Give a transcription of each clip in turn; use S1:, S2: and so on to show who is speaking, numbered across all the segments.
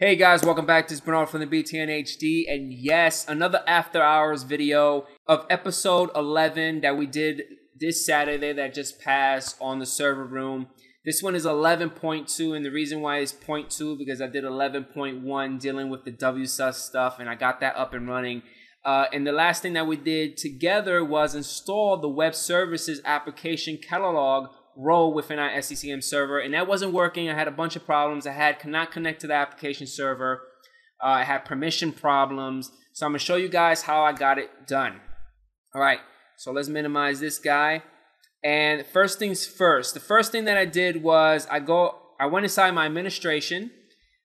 S1: Hey guys, welcome back. This is Bernard from the BTNHD, and yes, another after hours video of episode 11 that we did this Saturday that just passed on the server room. This one is 11.2, and the reason why it's 0.2 because I did 11.1 dealing with the WSUS stuff, and I got that up and running. And the last thing that we did together was install the web services application catalog role within our SCCM server, and that wasn't working. I had a bunch of problems. I could not connect to the application server. I had permission problems. So I'm gonna show you guys how I got it done. All right, so let's minimize this guy. And first things first, the first thing that I did was I went inside my administration.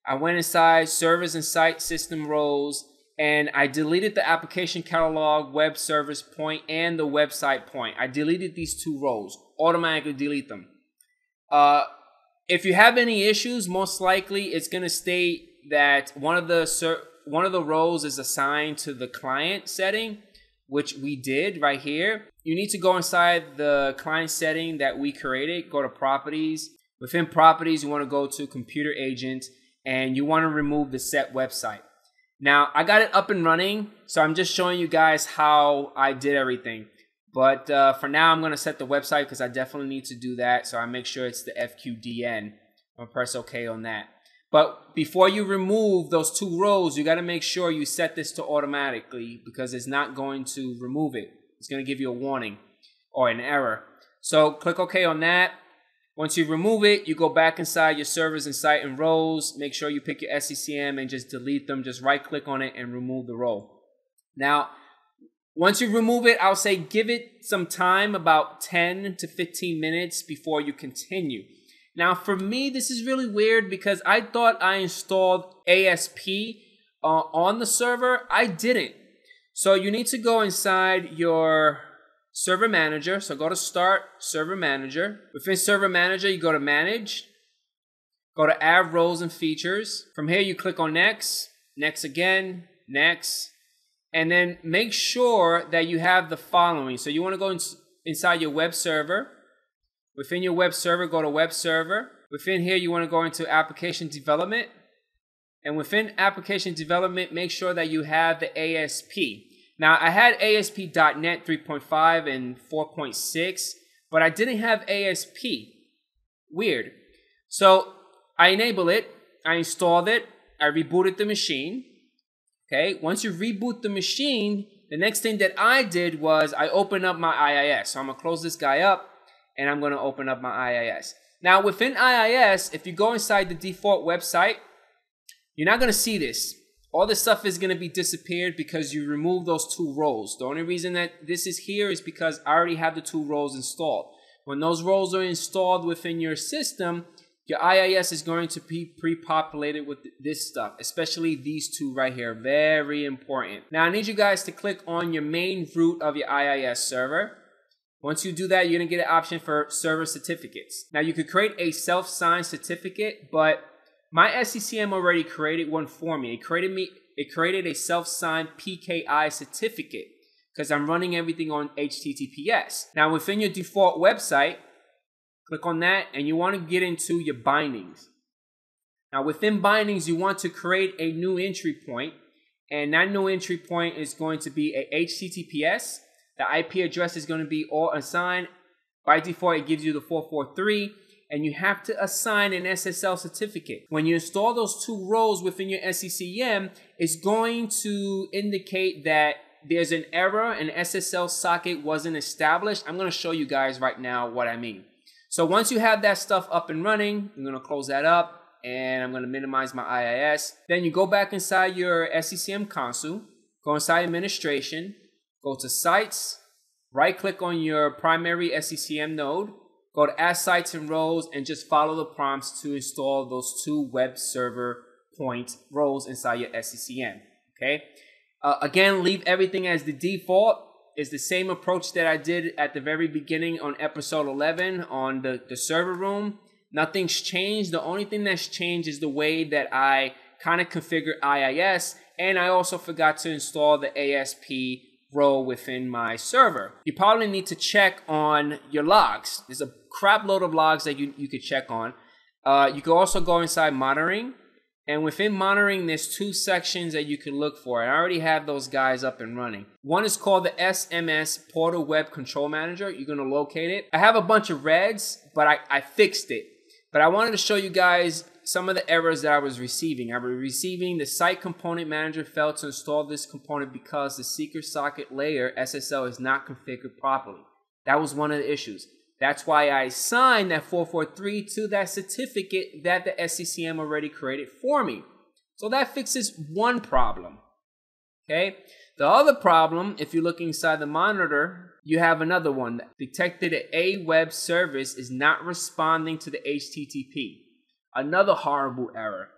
S1: I went inside servers and site system roles, and I deleted the application catalog, web service point, and the website point. I deleted these two roles. Automatically delete them. If you have any issues, most likely it's going to state that one of the roles is assigned to the client setting, which we did right here. You need to go inside the client setting that we created. Go to properties. Within properties, you want to go to computer agent, and you want to remove the set website. Now, I got it up and running, so I'm just showing you guys how I did everything. But for now, I'm going to set the website because I definitely need to do that. So I make sure it's the FQDN. I'll press OK on that. But before you remove those two rows, you got to make sure you set this to automatically because it's not going to remove it. It's going to give you a warning or an error. So click OK on that. Once you remove it, you go back inside your servers and site and roles. Make sure you pick your SCCM and just delete them. Just right click on it and remove the role. Now, once you remove it, I'll say give it some time, about 10 to 15 minutes before you continue. Now, for me, this is really weird because I thought I installed ASP on the server. I didn't. So you need to go inside your Server Manager. So go to Start, Server Manager. Within Server Manager, you go to Manage. Go to Add Roles and Features. From here, you click on Next. Next again. Next. And then make sure that you have the following. So you want to go inside your web server. Within your web server, go to Web Server. Within here, you want to go into Application Development. And within Application Development, make sure that you have the ASP. Now, I had ASP.NET 3.5 and 4.6, but I didn't have ASP. Weird. So I enabled it, I installed it, I rebooted the machine. Okay, once you reboot the machine, the next thing that I did was I opened up my IIS. So I'm going to close this guy up, and I'm going to open up my IIS. Now, within IIS, if you go inside the default website, you're not going to see this. All this stuff is going to be disappeared because you remove those two roles. The only reason that this is here is because I already have the two roles installed. When those roles are installed within your system, your IIS is going to be pre-populated with this stuff, especially these two right here. Very important. Now, I need you guys to click on your main root of your IIS server. Once you do that, you're going to get an option for server certificates. Now, you could create a self-signed certificate, but my SCCM already created one for me. It created a self-signed PKI certificate because I'm running everything on HTTPS. Now, within your default website, click on that, and you want to get into your bindings. Now, within bindings, you want to create a new entry point, and that new entry point is going to be a HTTPS. The IP address is going to be all assigned. By default, it gives you the 443. And you have to assign an SSL certificate. When you install those two roles within your SCCM, it's going to indicate that there's an error, an SSL socket wasn't established. I'm going to show you guys right now what I mean. So once you have that stuff up and running, I'm going to close that up, and I'm going to minimize my IIS. Then you go back inside your SCCM console, go inside administration, go to sites, right click on your primary SCCM node, go to Add Sites and Roles, and just follow the prompts to install those two web server point roles inside your SCCM. Okay. Again, leave everything as the default. It's the same approach that I did at the very beginning on episode 11 on the server room. Nothing's changed. The only thing that's changed is the way that I kind of configure IIS, and I also forgot to install the ASP role within my server. You probably need to check on your logs. There's a crap load of logs that you could check on. You can also go inside monitoring And within monitoring, there's two sections that you can look for. And I already have those guys up and running. One is called the SMS Portal Web Control Manager. You're going to locate it. I have a bunch of reds, but I fixed it. But I wanted to show you guys some of the errors that I was receiving. I was receiving the Site Component Manager failed to install this component because the secret socket layer SSL is not configured properly. That was one of the issues. That's why I assigned that 443 to that certificate that the SCCM already created for me. So that fixes one problem. Okay. The other problem, if you look inside the monitor, you have another one. Detected that a web service is not responding to the HTTP. Another horrible error.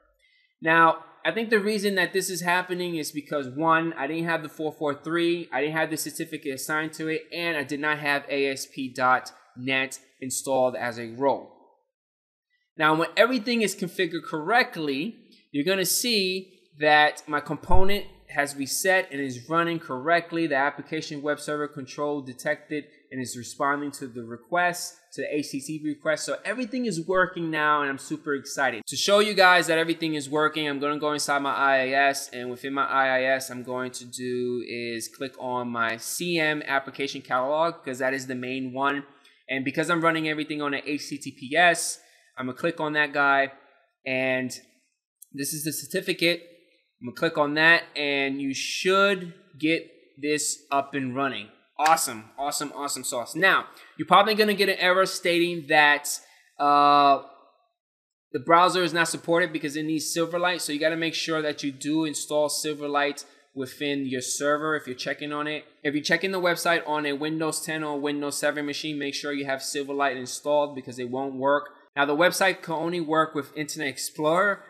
S1: Now, I think the reason that this is happening is because, one, I didn't have the 443, I didn't have the certificate assigned to it, and I did not have ASP.NET installed as a role. Now, when everything is configured correctly, you're going to see that my component has reset and is running correctly. The application web server control detected and is responding to the request, to the HTTP request. So everything is working now, and I'm super excited. To show you guys that everything is working, I'm going to go inside my IIS, and within my IIS, I'm going to do is click on my CM application catalog, because that is the main one. And because I'm running everything on an HTTPS, I'm going to click on that guy, and this is the certificate. I'm going to click on that, and you should get this up and running. Awesome, awesome, awesome sauce. Now, you're probably going to get an error stating that the browser is not supported because it needs Silverlight. So you got to make sure that you do install Silverlight within your server if you're checking on it. If you're checking the website on a Windows 10 or Windows 7 machine, make sure you have Silverlight installed because it won't work. Now, the website can only work with Internet Explorer.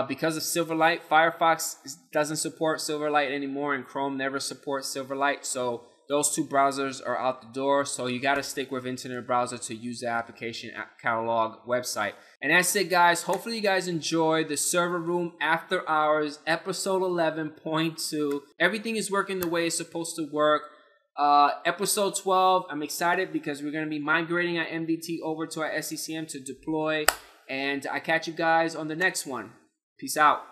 S1: Because of Silverlight. Firefox doesn't support Silverlight anymore, and Chrome never supports Silverlight. So those two browsers are out the door. So you got to stick with Internet Browser to use the application catalog website. And that's it, guys. Hopefully you guys enjoyed the Server Room After Hours episode 11.2. Everything is working the way it's supposed to work. Episode 12, I'm excited because we're going to be migrating our MDT over to our SCCM to deploy. And I catch you guys on the next one. Peace out.